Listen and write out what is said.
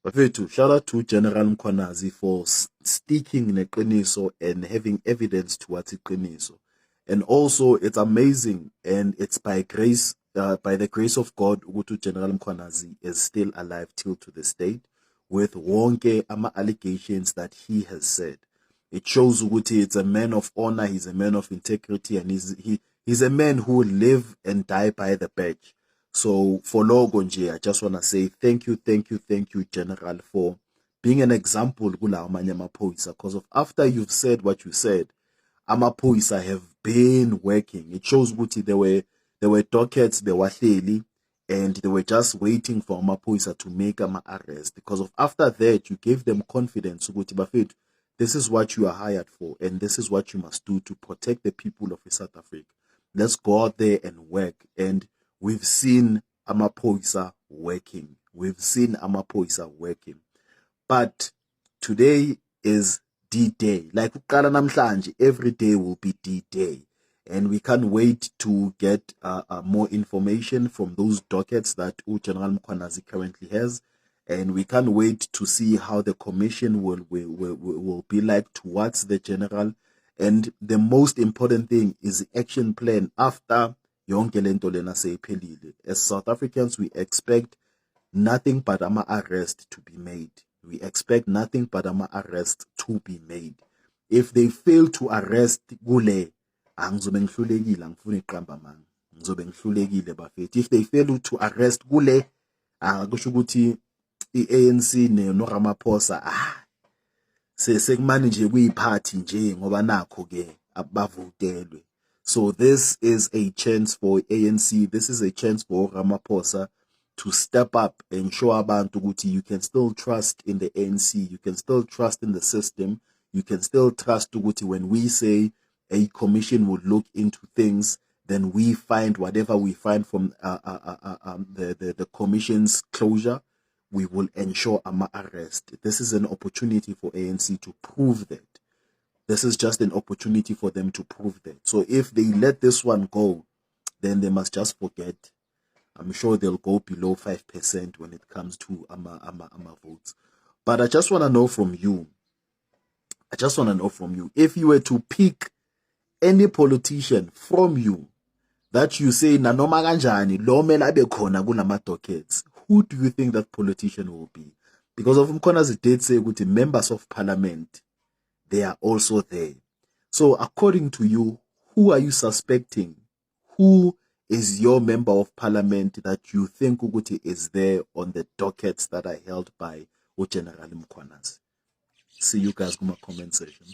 Bafethu, shout out to General Mkhwanazi for sticking neqiniso and having evidence towards iqiniso. And also, it's amazing, and it's by grace, by the grace of God, ukuthi General Mkhwanazi is still alive till to this date, with wonke ama allegations that he has said. It shows ukuthi it's a man of honor, he's a man of integrity, and he's a man who will live and die by the badge. So for logo nje, I just want to say thank you, General, for being an example kula amanye amaphoyisa, because of after you've said what you said, amaphoyisa have been working. It shows ukuthi there were dockets, they were hleli, and they were just waiting for amaphoyisa to make ama arrest. Because of after that, you gave them confidence ukuthi bafethu, this is what you are hired for, and this is what you must do to protect the people of South Africa. Let's go out there and work. And we've seen amaphoyisa working. We've seen amaphoyisa working. But today is D-Day. Like ukala namhlanje, every day will be D-Day. And we can't wait to get more information from those dockets that General Mkhwanazi currently has. And we can't wait to see how the commission will be like towards the general. And the most important thing is the action plan after yonke lento lena seyiphelile. As South Africans, we expect nothing but ama arrest to be made. We expect nothing but ama arrest to be made. If they fail to arrest kule, angizobe ngihlulekile, angifuni iqamba man. Ngizobe ngihlulekile bafethu. If they fail to arrest kule, kusho ukuthi i-ANC no Ramaphosa sekumane nje kuyiphathi nje ngoba nakho ke abavutelwe. So this is a chance for ANC, this is a chance for Ramaphosa to step up and show abantu ukuthi you can still trust in the ANC, you can still trust in the system, you can still trust ukuthi when we say a commission will look into things, then we find whatever we find from the commission's closure, we will ensure ama arrest. This is an opportunity for ANC to prove that. This is just an opportunity for them to prove that. So if they let this one go, then they must just forget. I'm sure they'll go below 5% when it comes to ama votes. But I just want to know from you, if you were to pick any politician from you that you say nanoma kanjani lo mele abe khona kulama dockets, who do you think that politician will be? Because of Mkhwanazi did say ukuthi members of parliament, they are also there. So according to you, who are you suspecting? Who is your member of parliament that you think ukuthi is there on the dockets that are held by General Mkhwanazi? See you guys in my comment section.